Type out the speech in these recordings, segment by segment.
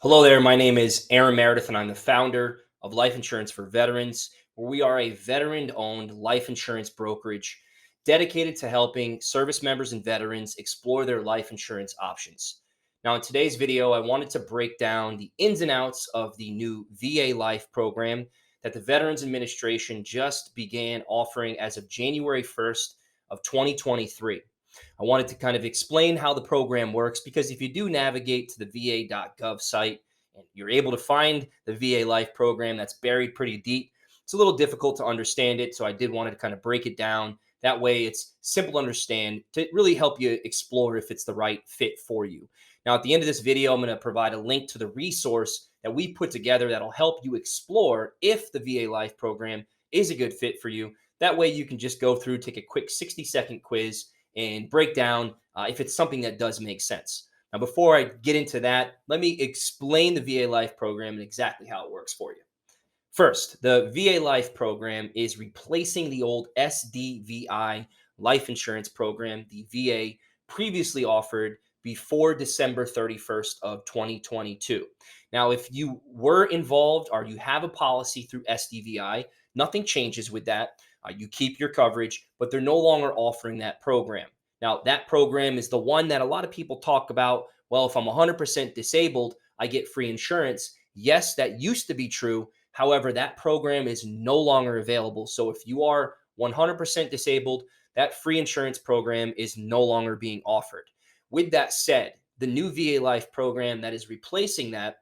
Hello there. My name is Aaron Meredith, and I'm the founder of Life Insurance for Veterans, where we are a veteran owned life insurance brokerage dedicated to helping service members and veterans explore their life insurance options. Now, in today's video, I wanted to break down the ins and outs of the new VA Life program that the Veterans Administration just began offering as of January 1st of 2023. I wanted to kind of explain how the program works because if you do navigate to the va.gov site and you're able to find the VA Life program that's buried pretty deep, it's a little difficult to understand it. So I did want to kind of break it down. That way it's simple to understand to really help you explore if it's the right fit for you. Now, at the end of this video, I'm going to provide a link to the resource that we put together that'll help you explore if the VA Life program is a good fit for you. That way you can just go through, take a quick 60-second quiz and break down if it's something that does make sense. Now, before I get into that, let me explain the VA Life program and exactly how it works for you. First, the VA Life program is replacing the old SDVI life insurance program the VA previously offered before December 31st of 2022. Now, if you were involved or you have a policy through SDVI, nothing changes with that. You keep your coverage, but they're no longer offering that program. Now, that program is the one that a lot of people talk about. Well, if I'm 100% disabled, I get free insurance. Yes, that used to be true. However, that program is no longer available. So if you are 100% disabled, that free insurance program is no longer being offered. With that said, the new VA Life program that is replacing that,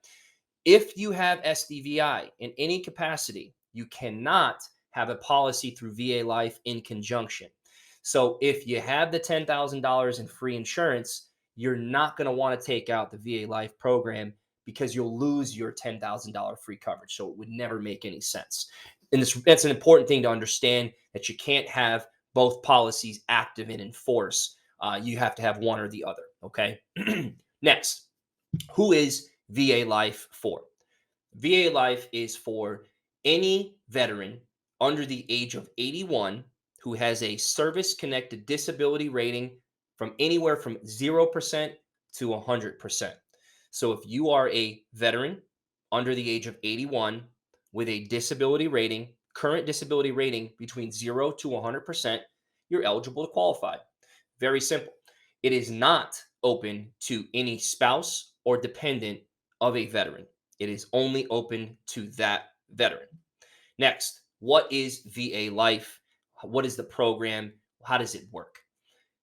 if you have SDVI in any capacity, you cannot have a policy through VA Life in conjunction. So if you have the $10,000 in free insurance, you're not going to want to take out the VA Life program because you'll lose your $10,000 free coverage. So it would never make any sense. And that's an important thing to understand, that you can't have both policies active and in force. You have to have one or the other. Okay. Next, who is VA Life for? VA Life is for any veteran under the age of 81 who has a service connected disability rating from anywhere from 0% to 100%. So if you are a veteran under the age of 81 with a disability rating, current disability rating between 0 to 100%, you're eligible to qualify. Very simple. It is not open to any spouse or dependent of a veteran. It is only open to that veteran. Next, what is VA Life? What is the program? How does it work?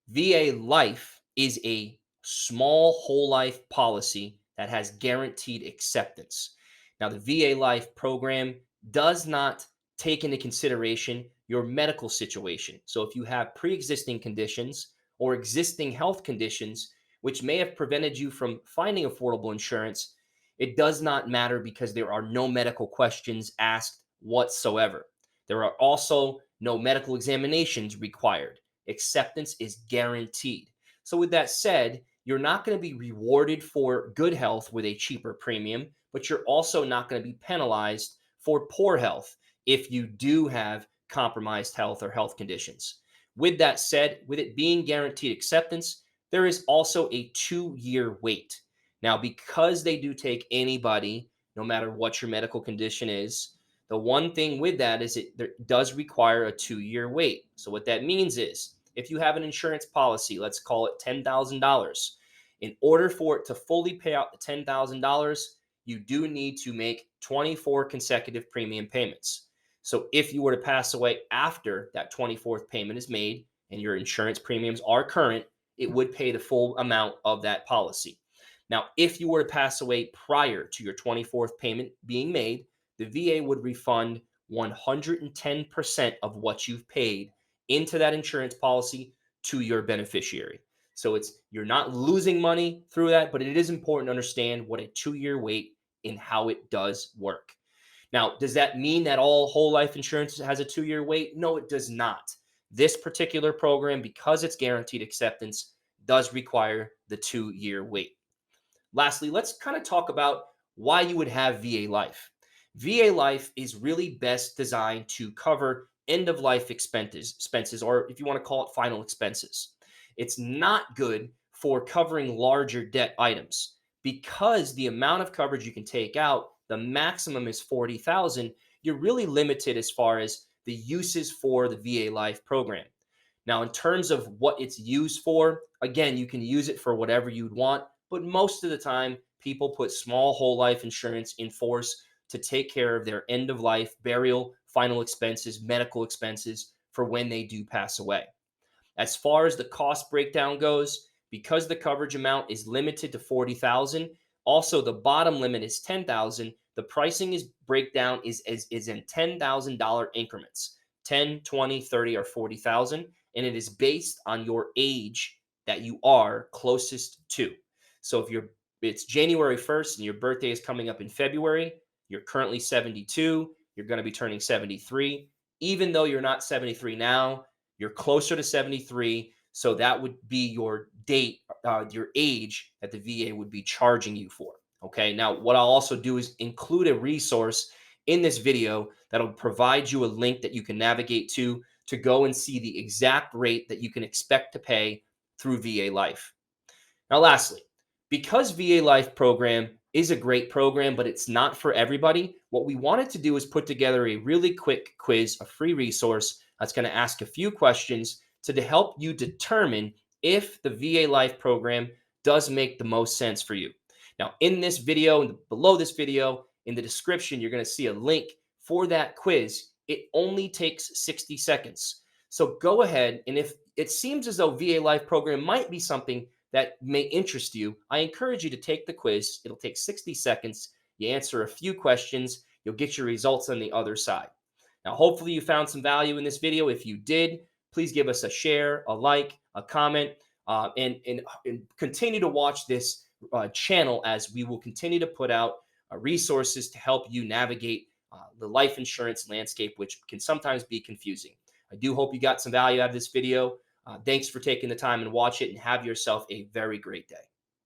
VA Life is a small whole life policy that has guaranteed acceptance. Now, the VA Life program does not take into consideration your medical situation. So, if you have pre existing conditions or existing health conditions which may have prevented you from finding affordable insurance, it does not matter because there are no medical questions asked whatsoever. There are also no medical examinations required. Acceptance is guaranteed. So, with that said, you're not going to be rewarded for good health with a cheaper premium, but you're also not going to be penalized for poor health if you do have compromised health or health conditions. With that said, with it being guaranteed acceptance, there is also a 2-year wait. Now, because they do take anybody, no matter what your medical condition is, the one thing with that is it does require a 2-year wait. So what that means is if you have an insurance policy, let's call it $10,000, in order for it to fully pay out the $10,000, you do need to make 24 consecutive premium payments. So if you were to pass away after that 24th payment is made and your insurance premiums are current, it would pay the full amount of that policy. Now, if you were to pass away prior to your 24th payment being made, the VA would refund 110% of what you've paid into that insurance policy to your beneficiary. So you're not losing money through that, but it is important to understand what a 2-year wait and how it does work. Now, does that mean that all whole life insurance has a 2-year wait? No, it does not. This particular program, because it's guaranteed acceptance, does require the 2-year wait. Lastly, let's kind of talk about why you would have VA Life. VA Life is really best designed to cover end of life expenses, or if you want to call it final expenses. It's not good for covering larger debt items. because the amount of coverage you can take out, the maximum is 40,000, you're really limited as far as the uses for the VA life program. Now, in terms of what it's used for, again, you can use it for whatever you'd want, but most of the time, people put small whole life insurance in force to take care of their end of life, burial, final expenses, medical expenses for when they do pass away. As far as the cost breakdown goes, because the coverage amount is limited to 40,000, also the bottom limit is 10,000, the pricing is breakdown is in $10,000 increments, 10, 20, 30 or 40,000, and it is based on your age that you are closest to. So if it's January 1st and your birthday is coming up in February, you're currently 72, you're going to be turning 73. Even though you're not 73 now, you're closer to 73, so that would be your date, your age that the VA would be charging you for. Okay. Now, what I'll also do is include a resource in this video that'll provide you a link that you can navigate to go and see the exact rate that you can expect to pay through VA Life. Now, lastly, because VA Life program is a great program, but it's not for everybody, what we wanted to do is put together a really quick quiz, a free resource that's going to ask a few questions to help you determine if the VA Life program does make the most sense for you. Now, in this video, and below this video, in the description, you're going to see a link for that quiz. It only takes 60 seconds. So go ahead, and if it seems as though VA Life program might be something that may interest you, I encourage you to take the quiz. It'll take 60 seconds. You answer a few questions. You'll get your results on the other side. Now, hopefully you found some value in this video. If you did, please give us a share, a like, a comment, and continue to watch this channel as we will continue to put out resources to help you navigate the life insurance landscape, which can sometimes be confusing. I do hope you got some value out of this video. Thanks for taking the time and watch it, and have yourself a very great day.